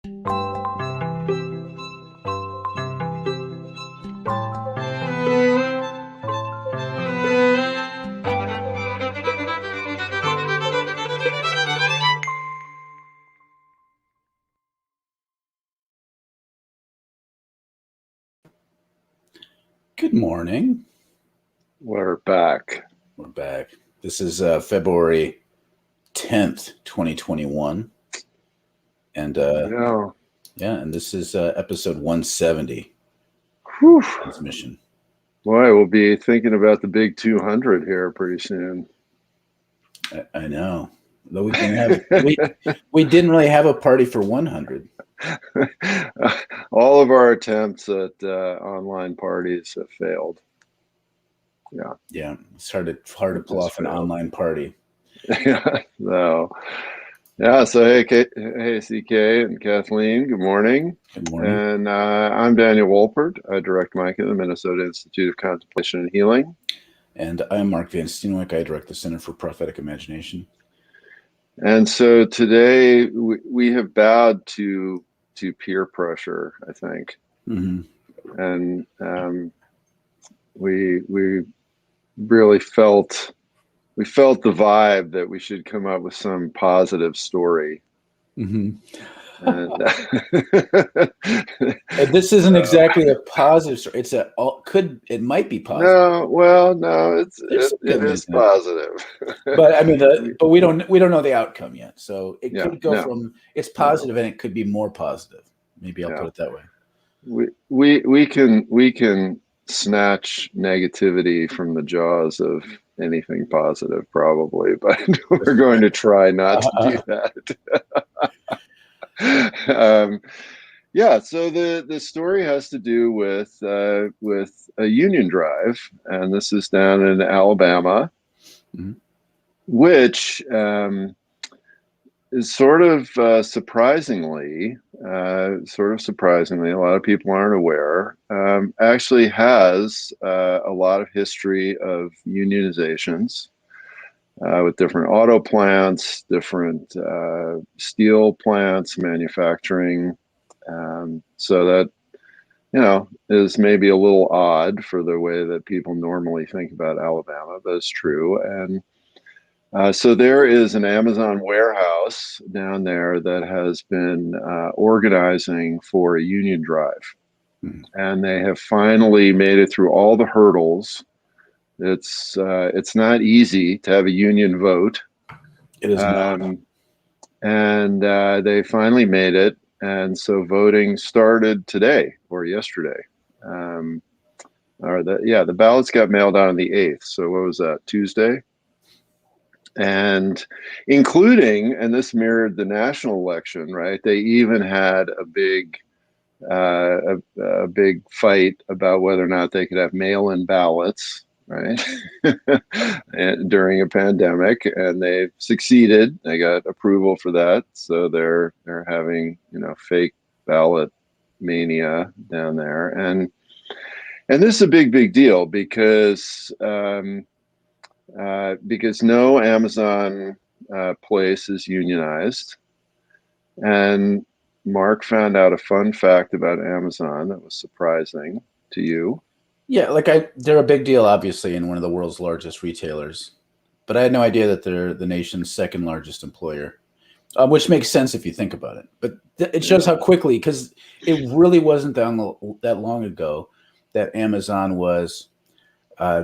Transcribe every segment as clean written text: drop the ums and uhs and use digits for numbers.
Good morning. We're back. We're back. This is February 10th, 2021. And and this is episode 170. Whew. Transmission. Boy, we'll be thinking about the big 200 here pretty soon. I know. Though we can have we didn't really have a party for 100. All of our attempts at online parties have failed. Yeah, it's hard to pull off an online party. Yeah, no. Yeah, so hey, CK and Kathleen, good morning. Good morning. And I'm Daniel Wolpert. I direct Mike at the Minnesota Institute of Contemplation and Healing. And I'm Mark Van Steenwyk. I direct the Center for Prophetic Imagination. And so today we have bowed to peer pressure, I think. Mm-hmm. And we really felt the vibe that we should come up with some positive story. Mm-hmm. And this isn't exactly a positive story. It might be positive. No, it is positive. But I mean, but we don't know the outcome yet. So it could go from it's positive and it could be more positive. Maybe I'll put it that way. We can snatch negativity from the jaws of anything positive, probably, but we're going to try not to do that. So the story has to do with a union drive, and this is down in Alabama, mm-hmm. which is sort of surprisingly, a lot of people aren't aware, actually has a lot of history of unionizations with different auto plants, different steel plants, manufacturing. So that, is maybe a little odd for the way that people normally think about Alabama, but it's true. And so there is an Amazon warehouse down there that has been organizing for a union drive. Mm-hmm. And they have finally made it through all the hurdles. It's not easy to have a union vote. It is not. And they finally made it. And so voting started today or yesterday. The ballots got mailed out on the 8th. So what was that, Tuesday? And including, and this mirrored the national election, right? They even had a big fight about whether or not they could have mail-in ballots, right? And during a pandemic, and they've succeeded. They got approval for that, so they're having fake ballot mania down there, and this is a big deal because no Amazon place is unionized. And Mark found out a fun fact about Amazon that was surprising to you. Yeah, they're a big deal, obviously, in one of the world's largest retailers. But I had no idea that they're the nation's second largest employer, which makes sense if you think about it. But it shows how quickly, because it really wasn't that long ago that Amazon was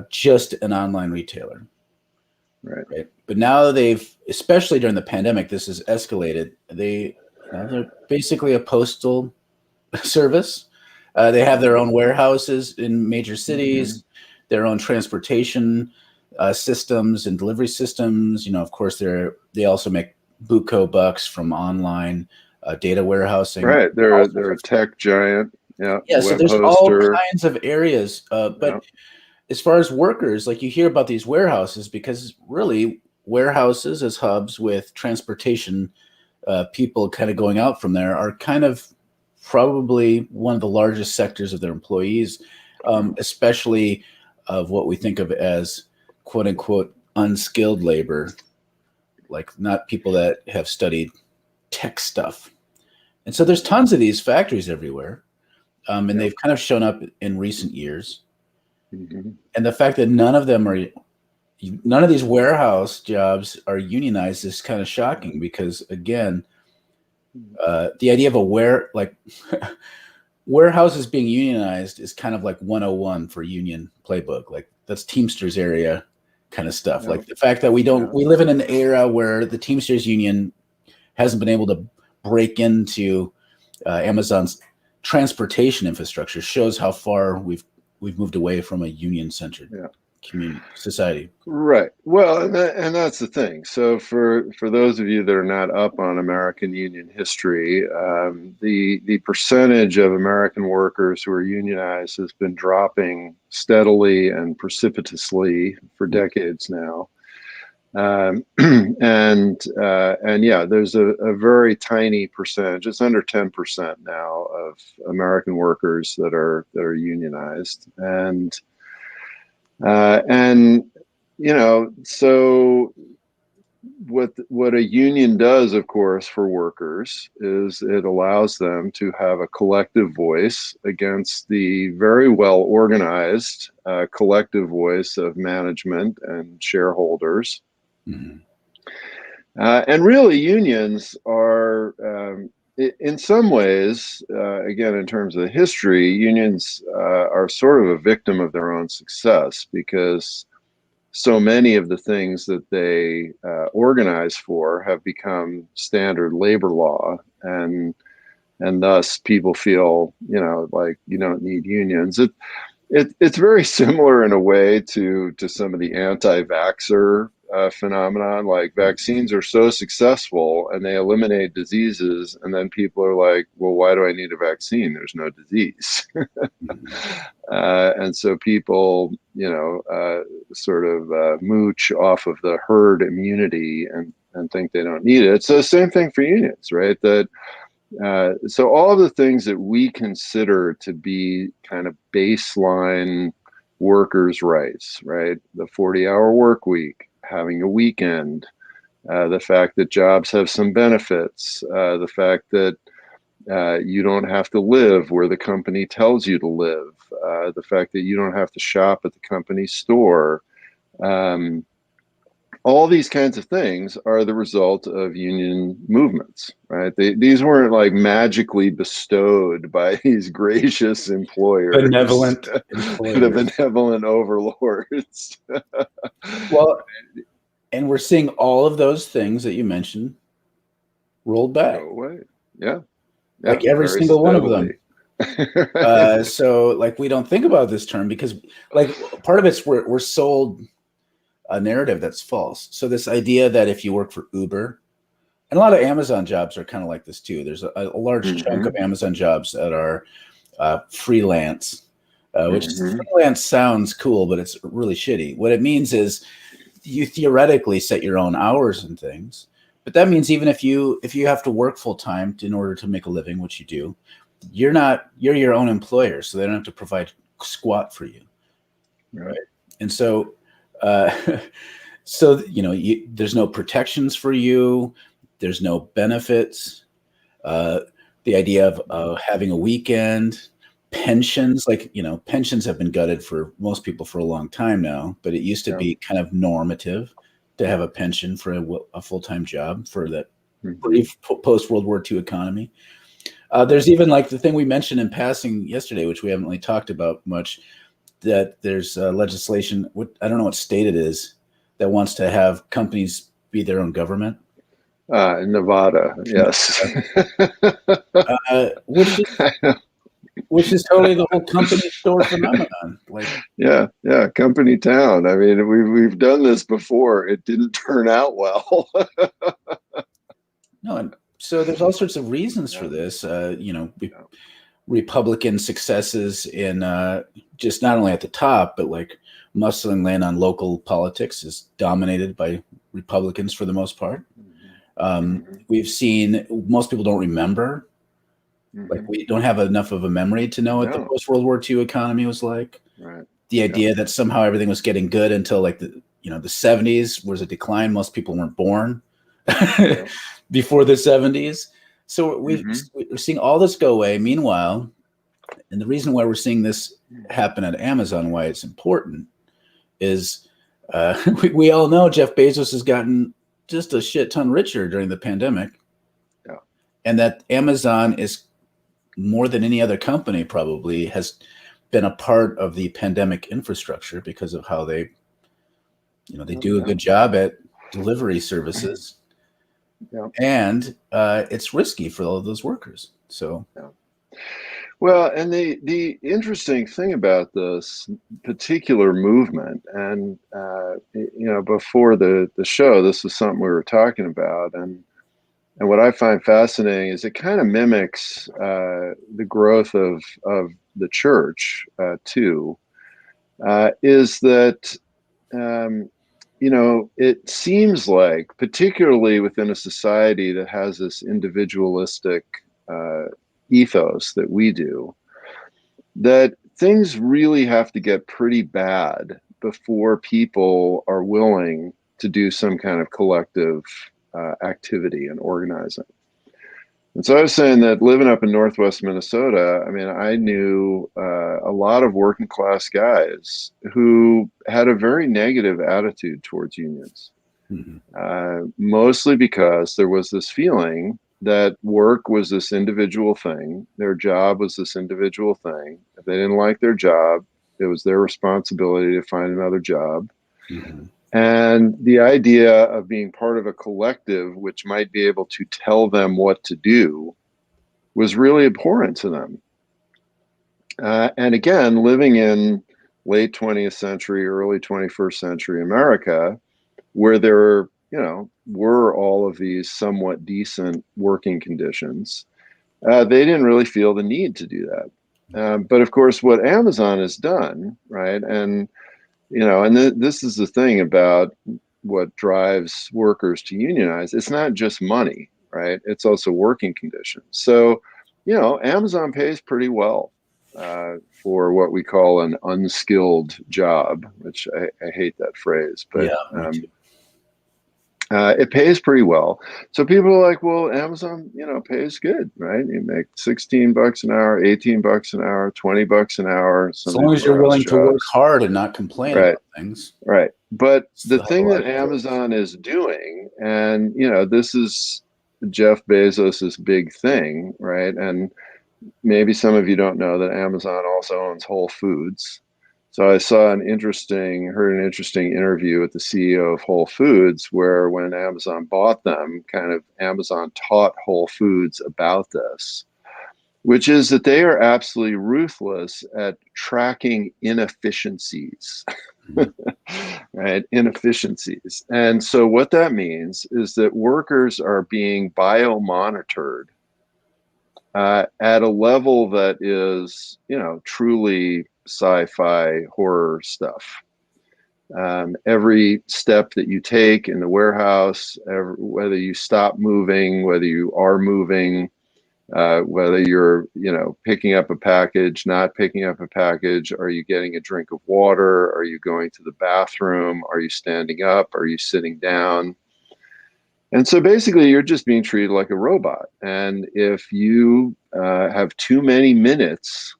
just an online retailer. Right. But now especially during the pandemic, this has escalated. They're basically a postal service. They have their own warehouses in major cities, mm-hmm. their own transportation systems and delivery systems. Of course, they also make buco bucks from online data warehousing. Right. They're a tech giant. Yeah. So there's all kinds of areas. But as far as workers, you hear about these warehouses, because really warehouses as hubs with transportation, people kind of going out from there, are kind of probably one of the largest sectors of their employees, especially of what we think of as quote unquote unskilled labor, like not people that have studied tech stuff. And so there's tons of these factories everywhere, and Yep. they've kind of shown up in recent years. Mm-hmm. And the fact that none of these warehouse jobs are unionized is kind of shocking because, again, the idea of warehouses being unionized is kind of like 101 for union playbook. Like that's Teamsters area kind of stuff. Yep. Like the fact that we live in an era where the Teamsters union hasn't been able to break into Amazon's transportation infrastructure shows how far we've moved away from a union-centered community society. Right. Well, and that's the thing. So for those of you that are not up on American union history, the percentage of American workers who are unionized has been dropping steadily and precipitously for decades now. And yeah, there's a very tiny percentage. It's under 10% now of American workers that are unionized, and so what a union does, of course, for workers is it allows them to have a collective voice against the very well organized collective voice of management and shareholders. Mm-hmm. And really, unions are, in some ways, again, in terms of the history, unions are sort of a victim of their own success because so many of the things that they organize for have become standard labor law, and thus people feel, like you don't need unions. It's very similar in a way to some of the anti-vaxxer phenomenon. Like vaccines are so successful and they eliminate diseases, and then people are like, well, why do I need a vaccine? There's no disease. And so people, sort of mooch off of the herd immunity and think they don't need it. So the same thing for unions, right? That so all of the things that we consider to be kind of baseline workers' rights, right? The 40-hour work week, having a weekend, the fact that jobs have some benefits, the fact that you don't have to live where the company tells you to live, the fact that you don't have to shop at the company store. All these kinds of things are the result of union movements, right? These weren't like magically bestowed by these gracious employers, Benevolent employers. the benevolent overlords. Well, and we're seeing all of those things that you mentioned rolled back. Go away. Yeah. Like every single one of them. So like we don't think about this term because like part of it's we're sold a narrative that's false. So this idea that if you work for Uber, and a lot of Amazon jobs are kind of like this too. There's a large chunk of Amazon jobs that are freelance, which freelance sounds cool, but it's really shitty. What it means is you theoretically set your own hours and things, but that means even if you have to work full time in order to make a living, which you do, you're your own employer, so they don't have to provide squat for you, right? And so there's no protections for you. There's no benefits. The idea of having a weekend, pensions, pensions have been gutted for most people for a long time now, but it used to be kind of normative to have a pension for a full-time job for that brief post-World War II economy. There's even like the thing we mentioned in passing yesterday, which we haven't really talked about much, that there's legislation, I don't know what state it is, that wants to have companies be their own government. In Nevada, yes. Which is totally the whole company store phenomenon. Like, yeah, company town. I mean, we've done this before. It didn't turn out well. No, and so there's all sorts of reasons for this. Republican successes in just not only at the top, but like muscling in on local politics is dominated by Republicans for the most part. We've seen most people don't remember. Like we don't have enough of a memory to know what the post-World War II economy was like. Right. The idea that somehow everything was getting good until like the 70s was a decline. Most people weren't born before the 70s. So Hmm. we're seeing all this go away. Meanwhile, and the reason why we're seeing this happen at Amazon, why it's important, is we all know Jeff Bezos has gotten just a shit ton richer during the pandemic, Yeah. and that Amazon is more than any other company probably has been a part of the pandemic infrastructure because of how they do a Yeah. good job at delivery services, Yeah. and it's risky for all of those workers. So Yeah. Well, and the interesting thing about this particular movement, and before the show, this was something we were talking about, and what I find fascinating is it kind of mimics the growth of the church too. Is that it seems like, particularly within a society that has this individualistic uh, ethos that we do, that things really have to get pretty bad before people are willing to do some kind of collective activity and organizing. And so I was saying that living up in Northwest Minnesota, I mean, I knew a lot of working class guys who had a very negative attitude towards unions, mhm. mostly because there was this feeling that work was this individual thing, their job was this individual thing. If they didn't like their job, it was their responsibility to find another job. Mhm. And the idea of being part of a collective which might be able to tell them what to do was really abhorrent to them. And again, living in late 20th century, early 21st century America, where there, were all of these somewhat decent working conditions, they didn't really feel the need to do that. But of course, what Amazon has done, right, and this is the thing about what drives workers to unionize. It's not just money, right? It's also working conditions. So, Amazon pays pretty well for what we call an unskilled job, which I hate that phrase, but Yeah, me too. it pays pretty well. So people are like, well, Amazon, pays good, right? You make $16 an hour, $18 an hour, $20 an hour, As some of long these as you're warehouse willing to work jobs. hard and not complain Right. about things, Right. But it's the the hell of thing a that life choice. Amazon is doing, and this is Jeff Bezos's big thing, right? And maybe some of you don't know that Amazon also owns Whole Foods. So I heard an interesting interview with the CEO of Whole Foods, where when Amazon bought them, kind of Amazon taught Whole Foods about this, which is that they are absolutely ruthless at tracking inefficiencies. Mhm. Right? Inefficiencies. And so what that means is that workers are being biomonitored at a level that is, truly sci-fi horror stuff. Every step that you take in the warehouse, whether you stop moving, whether you are moving, whether you're, picking up a package, not picking up a package, are you getting a drink of water? Are you going to the bathroom? Are you standing up? Are you sitting down? And so basically, you're just being treated like a robot. And if you have too many minutes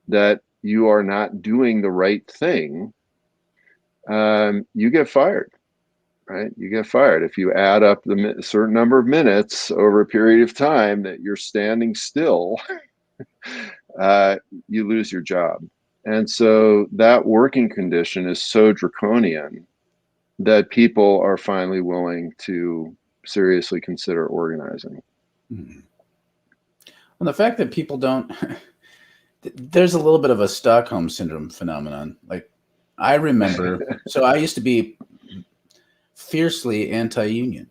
that you are not doing the right thing, you get fired. Right? You get fired if you add up the certain number of minutes over a period of time that you're standing still. uh, you lose your job. And so that working condition is so draconian that people are finally willing to seriously consider organizing. Mhm. Well, the fact that people don't, there's a little bit of a Stockholm syndrome phenomenon. Like, I remember, so I used to be fiercely anti-union.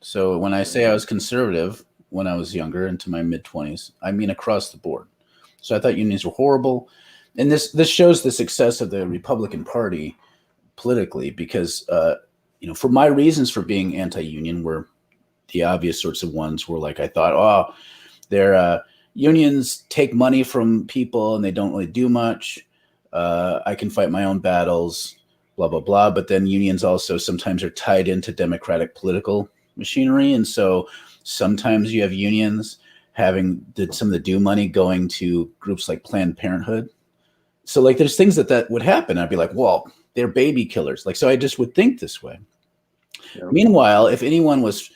So when I say I was conservative when I was younger, into my mid 20s, I mean across the board. So I thought unions were horrible, and this shows the success of the Republican Party politically, because for my reasons for being anti-union were the obvious sorts of ones. Were like, I thought, oh, they're unions take money from people and they don't really do much. I can fight my own battles, blah blah blah. But then unions also sometimes are tied into democratic political machinery. And so sometimes you have unions having some of the due money going to groups like Planned Parenthood. So like there's things that would happen. I'd be like, well, they're baby killers. Like, so I just would think this way. Yeah. Meanwhile, if anyone was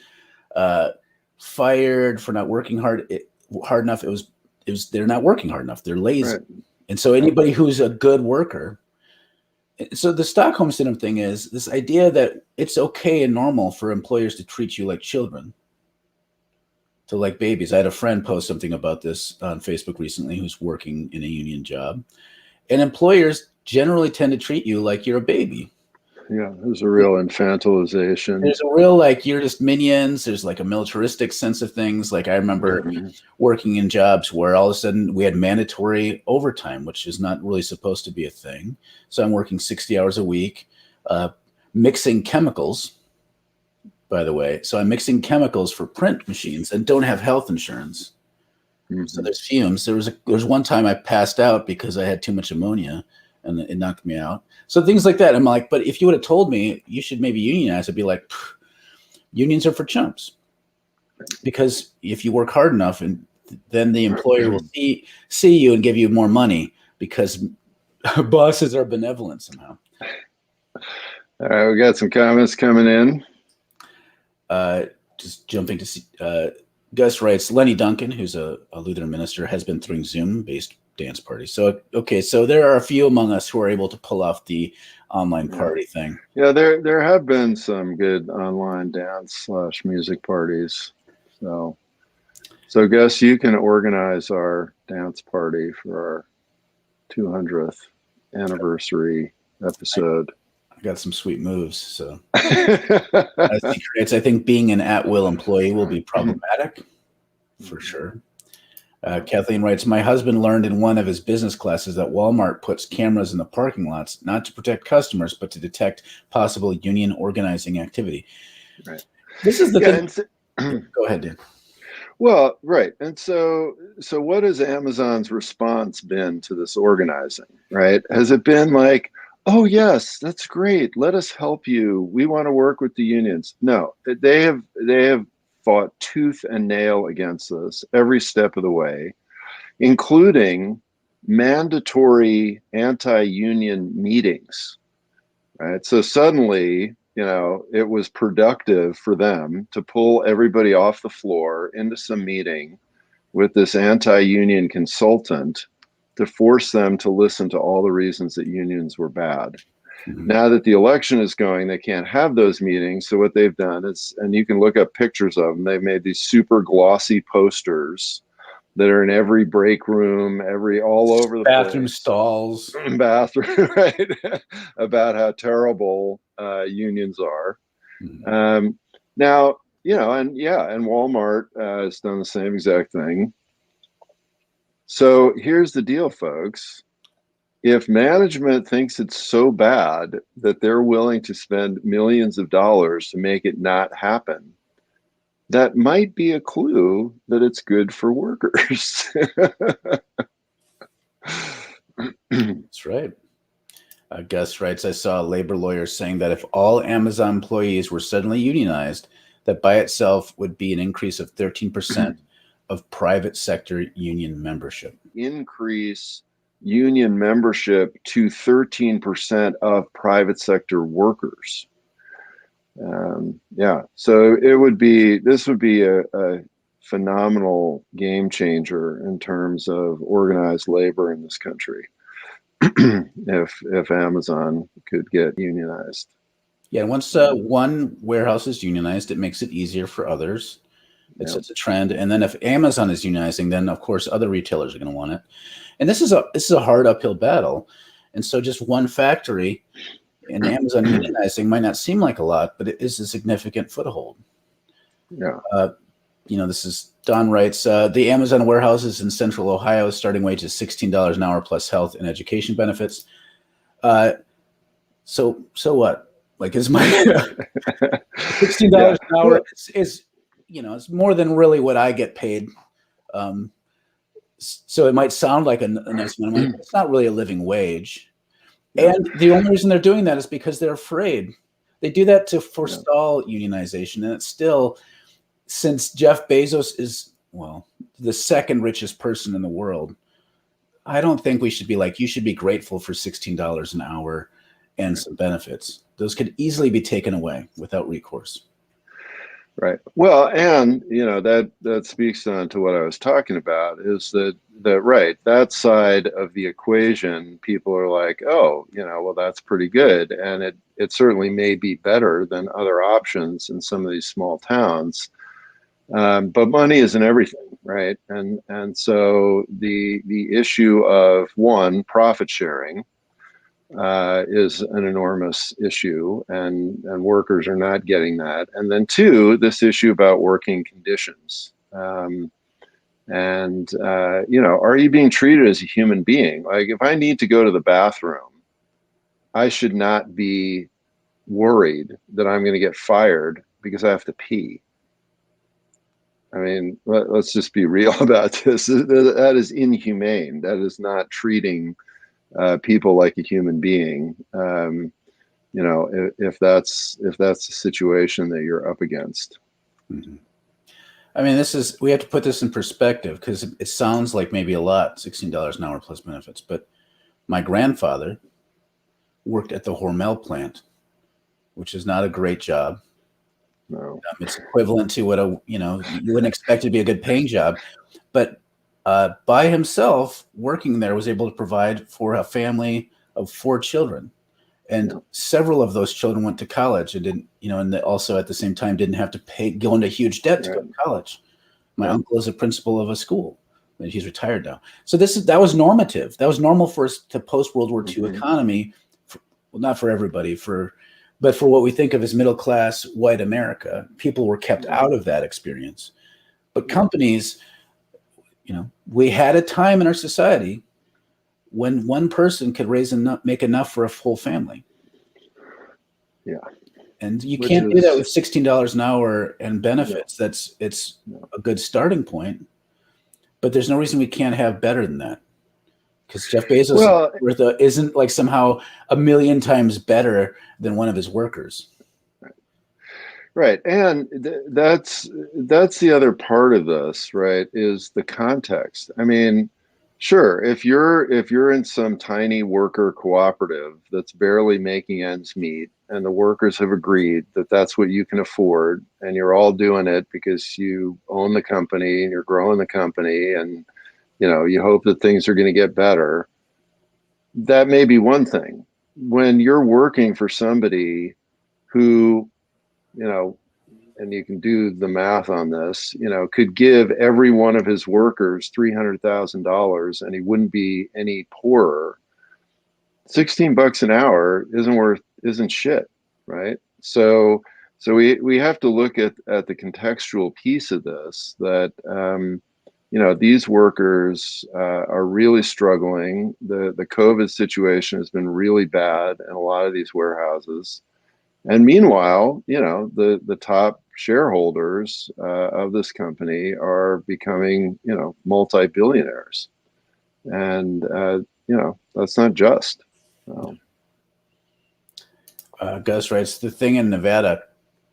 fired for not working hard enough, it was they're not working hard enough. They're lazy. Right. And so anybody who's a good worker. So the Stockholm Syndrome thing is this idea that it's okay and normal for employers to treat you like children, to like babies. I had a friend post something about this on Facebook recently who's working in a union job, and employers generally tend to treat you like you're a baby. Yeah, there's a real infantilization. There's a real, like, you're just minions. There's like a militaristic sense of things. Like I remember working in jobs where all of a sudden we had mandatory overtime, which is not really supposed to be a thing. So I'm working 60 hours a week, mixing chemicals, by the way. So I'm mixing chemicals for print machines and don't have health insurance. So there's fumes. There was one time I passed out because I had too much ammonia and it knocked me out. So things like that. I'm like, but if you would have told me you should maybe unionize, I'd be like, unions are for chumps. Because if you work hard enough, and then the employer will see you and give you more money because bosses are benevolent somehow. All right, we got some comments coming in. Just jumping to see, Gus writes, Lenny Duncan, who's a Lutheran minister, has been throwing Zoom-based dance parties. So, okay, so there are a few among us who are able to pull off the online party thing. Yeah, there have been some good online dance/music parties. So Gus, you can organize our dance party for our 200th anniversary episode. I got some sweet moves. So I think being an at-will employee will be problematic for sure. Kathleen writes, my husband learned in one of his business classes that Walmart puts cameras in the parking lots, not to protect customers, but to detect possible union organizing activity. Right. This is the thing. Go ahead, Dan. Well, right. And so what has Amazon's response been to this organizing, right? Has it been like, oh, yes, that's great. Let us help you. We want to work with the unions. No, they have fought tooth and nail against this every step of the way, including mandatory anti-union meetings, right? So suddenly, it was productive for them to pull everybody off the floor into some meeting with this anti-union consultant to force them to listen to all the reasons that unions were bad. Now that the election is going, they can't have those meetings. So what they've done is, and you can look up pictures of them, they've made these super glossy posters that are in every break room, all over the bathroom place. Stalls. Bathroom, right? About how terrible unions are. Now, and Walmart has done the same exact thing. So here's the deal, folks. If management thinks it's so bad that they're willing to spend millions of dollars to make it not happen, that might be a clue that it's good for workers. That's right. Gus writes, I saw a labor lawyer saying that if all Amazon employees were suddenly unionized, that by itself would be an increase of 13% of private sector union membership. Increase union membership to 13% of private sector workers. So this would be a phenomenal game changer in terms of organized labor in this country. if Amazon could get unionized. Yeah, once one warehouse is unionized, it makes it easier for others. It's a trend. And then if Amazon is unionizing, then of course other retailers are going to want it. And this is a hard uphill battle. And so just one factory in Amazon unionizing might not seem like a lot, but it is a significant foothold. Yeah. This is Don writes, the Amazon warehouses in Central Ohio starting wage is $16 an hour plus health and education benefits. So what? Like, is my $16 an hour is it's more than really what I get paid. So it might sound like a nice amount of money, but it's not really a living wage. And the only reason they're doing that is because they're afraid. They do that to forestall unionization, and it's still, since Jeff Bezos is, well, the second richest person in the world, I don't think we should be like, you should be grateful for $16 an hour and some benefits. Those could easily be taken away without recourse. Right. Well, and that speaks on to what I was talking about, is that right, that side of the equation, people are like, oh, well, that's pretty good, and it certainly may be better than other options in some of these small towns. But money isn't everything, right? And so the issue of, one, profit sharing is an enormous issue, and workers are not getting that. And then two, this issue about working conditions. Are you being treated as a human being? Like, if I need to go to the bathroom, I should not be worried that I'm going to get fired because I have to pee. I mean, let's just be real about this. That is inhumane. That is not treating people like a human being. If that's the situation that you're up against. Mm-hmm. I mean, we have to put this in perspective, because it sounds like maybe a lot, $16 an hour plus benefits. But my grandfather worked at the Hormel plant, which is not a great job. No. It's equivalent to what you wouldn't expect it to be a good paying job, but by himself working there was able to provide for a family of 4 children, and several of those children went to college and didn't, and they also at the same time didn't have to go into huge debt to go to college. My uncle is a principal of a school, and he's retired now. So that was normative. That was normal for us to post World War II economy. Well, not for everybody, but for what we think of as middle class white America. People were kept out of that experience. But companies, we had a time in our society when one person could make enough for a whole family. Yeah. And you can't do that with $16 an hour and benefits. It's a good starting point, but there's no reason we can't have better than that. Because Jeff Bezos isn't like somehow a million times better than one of his workers. Right. And that's the other part of this, right, is the context. I mean, sure, if you're in some tiny worker cooperative that's barely making ends meet, and the workers have agreed that that's what you can afford, and you're all doing it because you own the company and you're growing the company, and you hope that things are going to get better, that may be one thing. When you're working for somebody who, and you can do the math on this, could give every one of his workers $300,000 and he wouldn't be any poorer, $16 an hour isn't shit, right? So we have to look at the contextual piece of this, that these workers are really struggling. The COVID situation has been really bad in a lot of these warehouses. And meanwhile, the top shareholders of this company are becoming, multi-billionaires. And, that's not just. Gus writes, the thing in Nevada,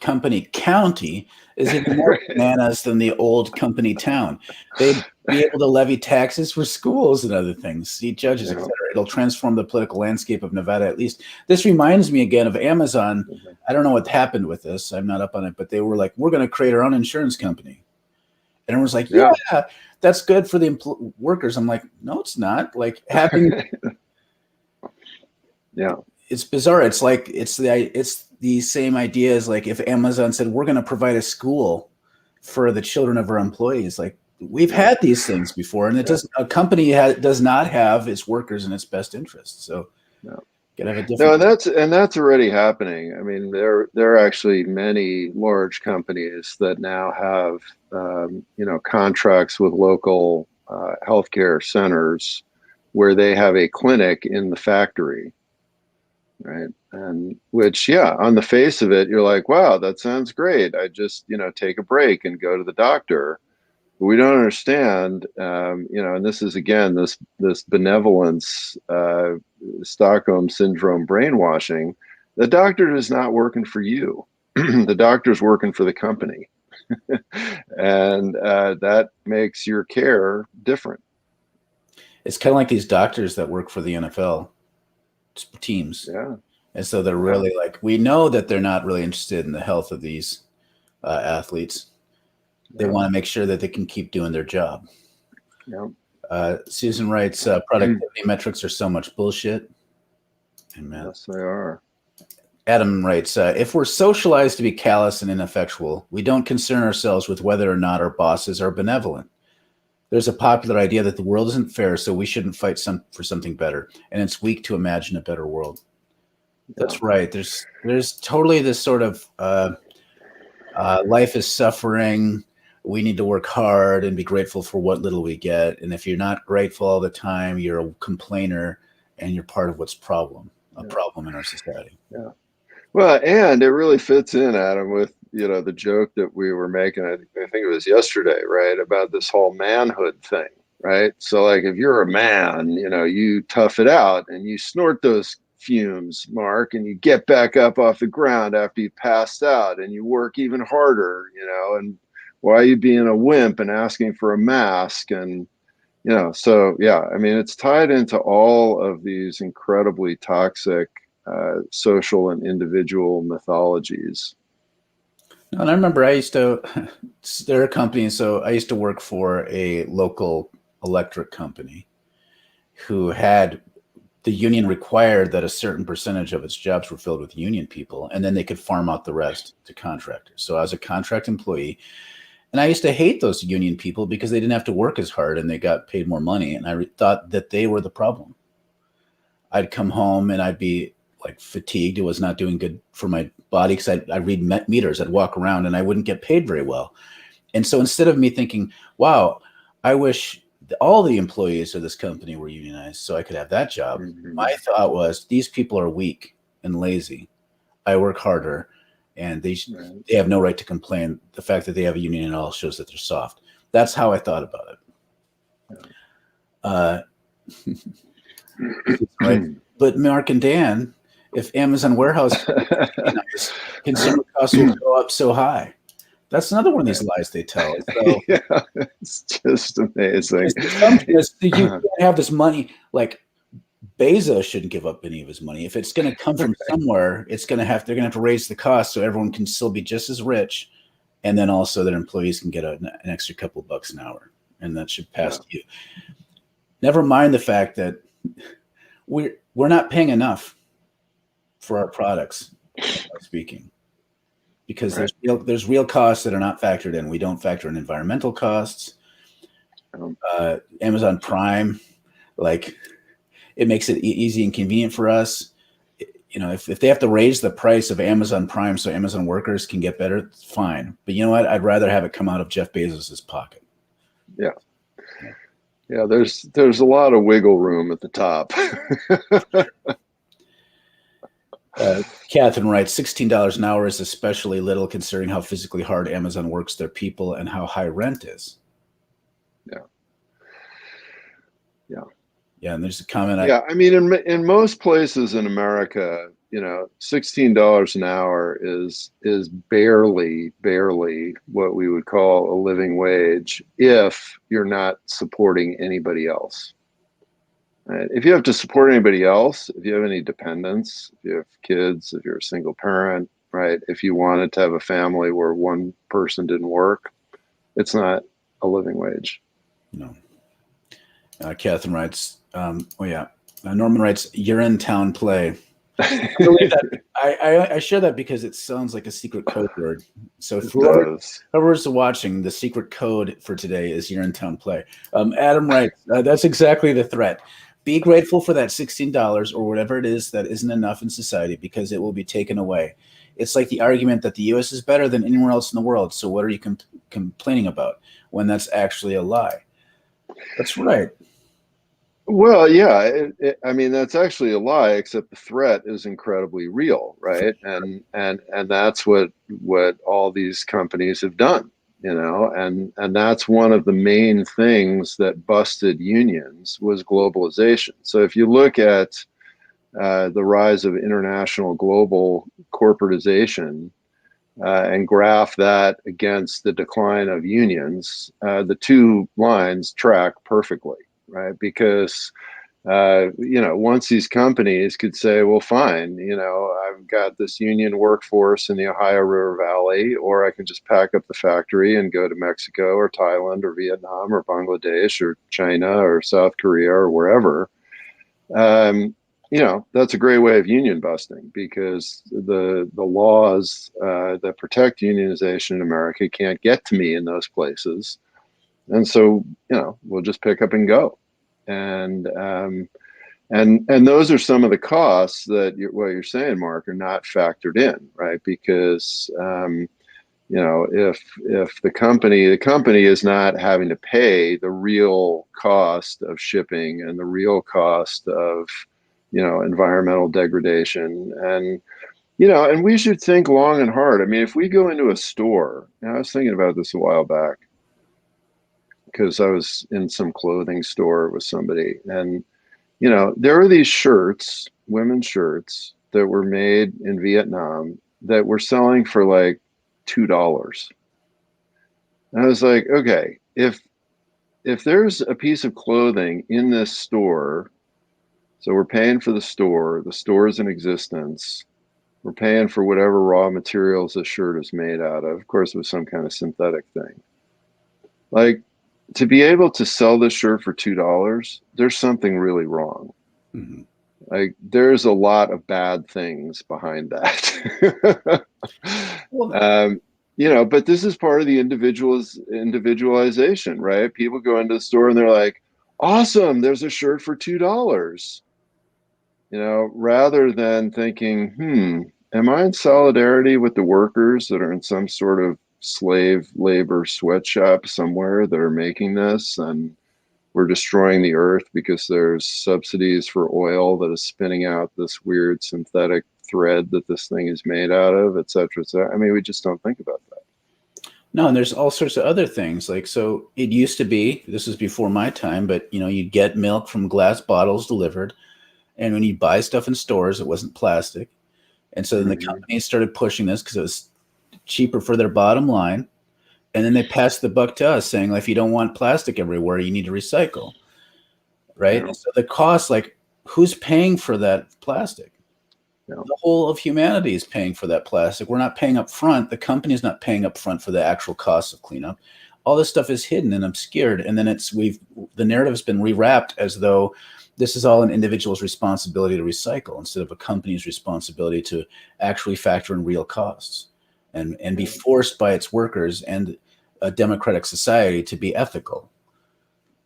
company county, is even more bananas than the old company town. They'd be able to levy taxes for schools and other things, seat judges, etc. It'll transform the political landscape of Nevada, at least. This reminds me again of Amazon. I don't know what happened with this. I'm not up on it, but they were like, we're going to create our own insurance company. And everyone's like, yeah, that's good for the workers. I'm like, no, it's not. Like, having it's bizarre. It's like it's the same idea as like if Amazon said, we're going to provide a school for the children of our employees. Like, we've had these things before, and a company does not have its workers in its best interest. So gotta have a different. No, and that's already happening. I mean, there are actually many large companies that now have contracts with local healthcare centers where they have a clinic in the factory. Right. And which, on the face of it, you're like, wow, that sounds great. I just, take a break and go to the doctor. But we don't understand, and this is, again, this benevolence, Stockholm syndrome brainwashing, The doctor is not working for you. The doctor's working for the company. And that makes your care different. It's kind of like these doctors that work for the NFL teams. Yeah. And so they're really like, we know that they're not really interested in the health of these athletes. They want to make sure that they can keep doing their job. Yeah. Susan writes, productivity metrics are so much bullshit. Amen. Yes, they are. Adam writes, if we're socialized to be callous and ineffectual, we don't concern ourselves with whether or not our bosses are benevolent. There's a popular idea that the world isn't fair, so we shouldn't fight for something better, and it's weak to imagine a better world. That's right. There's totally this sort of life is suffering. We need to work hard and be grateful for what little we get. And if you're not grateful all the time, you're a complainer, and you're part of what's a problem in our society. Yeah. Well, and it really fits in, Adam, with the joke that we were making. I think it was yesterday, right, about this whole manhood thing, right? So, like, if you're a man, you tough it out and you snort those fumes, Mark, and you get back up off the ground after you passed out, and you work even harder, and why are you being a wimp and asking for a mask? And so yeah, I mean, it's tied into all of these incredibly toxic social and individual mythologies. And I remember there are companies, so I used to work for a local electric company who had the union required that a certain percentage of its jobs were filled with union people, and then they could farm out the rest to contractors. So I was a contract employee, and I used to hate those union people because they didn't have to work as hard and they got paid more money. And I thought that they were the problem. I'd come home and I'd be like fatigued. It was not doing good for my body because I'd read meters. I'd walk around and I wouldn't get paid very well. And so instead of me thinking, wow, I wish all the employees of this company were unionized so I could have that job, my thought was, these people are weak and lazy. I work harder. And they have no right to complain. The fact that they have a union at all shows that they're soft. That's how I thought about it. Right? But Mark and Dan, if Amazon warehouse consumer costs will go up so high. That's another one of these lies they tell. So, yeah, it's just amazing. You can't have this money. Like Bezos shouldn't give up any of his money. If it's going to come from somewhere, they're going to have to raise the cost so everyone can still be just as rich, and then also that employees can get an extra couple bucks an hour, and that should pass to you. Never mind the fact that we're not paying enough for our products, speaking, because there's real costs that are not factored in. We don't factor in environmental costs. Amazon Prime, like, it makes it easy and convenient for us. If they have to raise the price of Amazon Prime so Amazon workers can get better, it's fine. But you know what? I'd rather have it come out of Jeff Bezos's pocket. Yeah. Yeah, there's a lot of wiggle room at the top. Catherine writes, $16 an hour is especially little considering how physically hard Amazon works their people and how high rent is. Yeah, and there's a comment. I mean, in most places in America, $16 an hour is barely what we would call a living wage if you're not supporting anybody else. Right? If you have to support anybody else, if you have any dependents, if you have kids, if you're a single parent, right? If you wanted to have a family where one person didn't work, it's not a living wage. No. Catherine writes, Norman writes, "You're in town play." I believe that. I share that because it sounds like a secret code word. So if whoever's watching, the secret code for today is "You're in town play." Adam writes, that's exactly the threat. Be grateful for that $16 or whatever it is that isn't enough in society because it will be taken away. It's like the argument that the U.S. is better than anywhere else in the world. So what are you complaining about when that's actually a lie? That's right. Well, yeah, I mean, that's actually a lie, except the threat is incredibly real, right? And that's what all these companies have done, and that's one of the main things that busted unions was globalization. So if you look at the rise of international global corporatization, and graph that against the decline of unions, the two lines track perfectly, right? Because once these companies could say, well, fine, I've got this union workforce in the Ohio River Valley, or I can just pack up the factory and go to Mexico or Thailand or Vietnam or Bangladesh or China or South Korea or wherever. That's a great way of union busting, because the laws that protect unionization in America can't get to me in those places. And so, we'll just pick up and go. And those are some of the costs that what you're saying, Mark, are not factored in, right? Because if the company is not having to pay the real cost of shipping and the real cost of environmental degradation, and we should think long and hard. I mean, if we go into a store, I was thinking about this a while back because I was in some clothing store with somebody, and there are these shirts, women's shirts, that were made in Vietnam that were selling for like $2. And I was like, okay, if there's a piece of clothing in this store, so we're paying for the store is in existence, we're paying for whatever raw materials the shirt is made out of course, with some kind of synthetic thing. Like, to be able to sell this shirt for $2, there's something really wrong. Mm-hmm. Like, there's a lot of bad things behind that. But this is part of the individualization, right? People go into the store and they're like, awesome, there's a shirt for $2. Rather than thinking, am I in solidarity with the workers that are in some sort of slave labor sweatshop somewhere that are making this, and we're destroying the earth because there's subsidies for oil that is spinning out this weird synthetic thread that this thing is made out of, et cetera, et cetera. I mean, we just don't think about that. No, and there's all sorts of other things. Like, so it used to be, this was before my time, but you'd get milk from glass bottles delivered. And when you buy stuff in stores, it wasn't plastic. And so then the companies started pushing this because it was cheaper for their bottom line. And then they passed the buck to us, saying, like, if you don't want plastic everywhere, you need to recycle. Right. Yeah. And so the cost, like, who's paying for that plastic? Yeah. The whole of humanity is paying for that plastic. We're not paying up front. The company's not paying up front for the actual cost of cleanup. All this stuff is hidden and obscured. And then the narrative has been rewrapped as though this is all an individual's responsibility to recycle instead of a company's responsibility to actually factor in real costs and be forced by its workers and a democratic society to be ethical.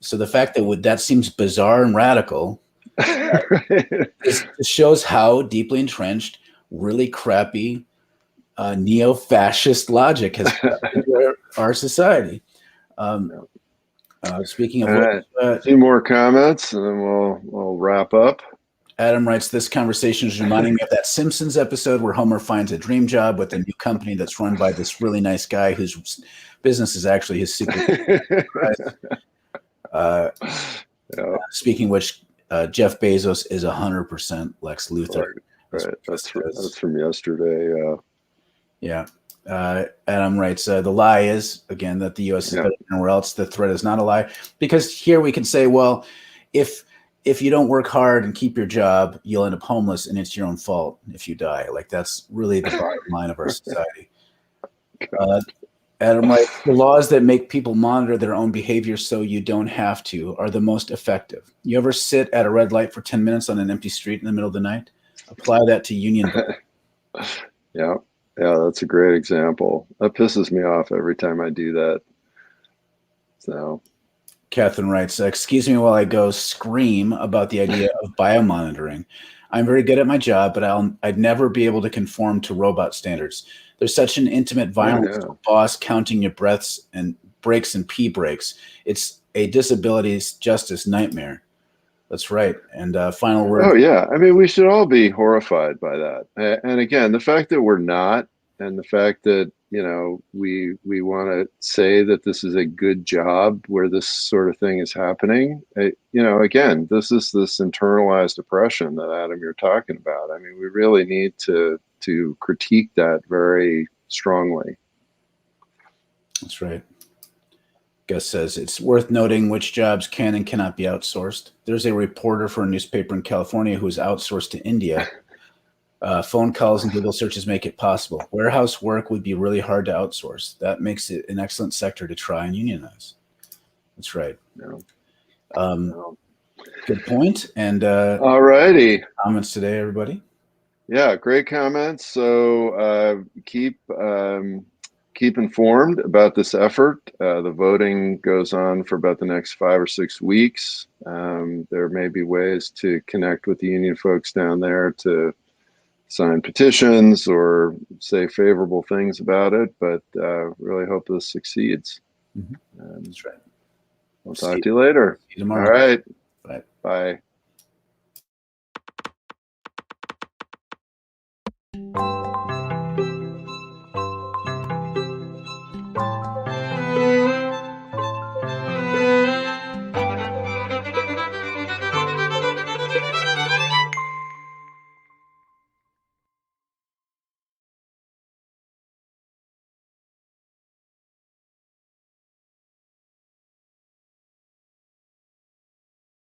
So the fact that seems bizarre and radical shows how deeply entrenched, really crappy, neo-fascist logic has into our society. Speaking of a few more comments, and then we'll wrap up. Adam writes, this conversation is reminding me of that Simpsons episode where Homer finds a dream job with a new company that's run by this really nice guy whose business is actually his secret. Speaking of which, Jeff Bezos is 100% Lex Luthor. Right. That's from yesterday. Yeah. Adam writes, the lie is, again, that the U.S. is better than anywhere else. The threat is not a lie. Because here we can say, well, if you don't work hard and keep your job, you'll end up homeless, and it's your own fault if you die. Like, that's really the bottom line of our society. Adam writes, the laws that make people monitor their own behavior so you don't have to are the most effective. You ever sit at a red light for 10 minutes on an empty street in the middle of the night? Apply that to union. Yeah, that's a great example. That pisses me off every time I do that. So, Catherine writes, excuse me while I go scream about the idea of biomonitoring. I'm very good at my job, but I'd never be able to conform to robot standards. There's such an intimate violence to a boss counting your breaths and breaks and pee breaks. It's a disabilities justice nightmare. That's right. And final word. Oh, yeah. I mean, we should all be horrified by that. And again, the fact that we're not, and the fact that, we want to say that this is a good job where this sort of thing is happening. Again, this is this internalized oppression that Adam, you're talking about. I mean, we really need to critique that very strongly. That's right. Gus says it's worth noting which jobs can and cannot be outsourced. There's a reporter for a newspaper in California who is outsourced to India. Phone calls and Google searches make it possible. Warehouse work would be really hard to outsource. That makes it an excellent sector to try and unionize. That's right. Good point. And all righty. Comments today, everybody? Yeah, great comments. So keep informed about this effort. The voting goes on for about the next 5 or 6 weeks. There may be ways to connect with the union folks down there to sign petitions or say favorable things about it, but really hope this succeeds. Mm-hmm. That's right. We'll talk to you later. See you tomorrow. All right. Bye. Bye.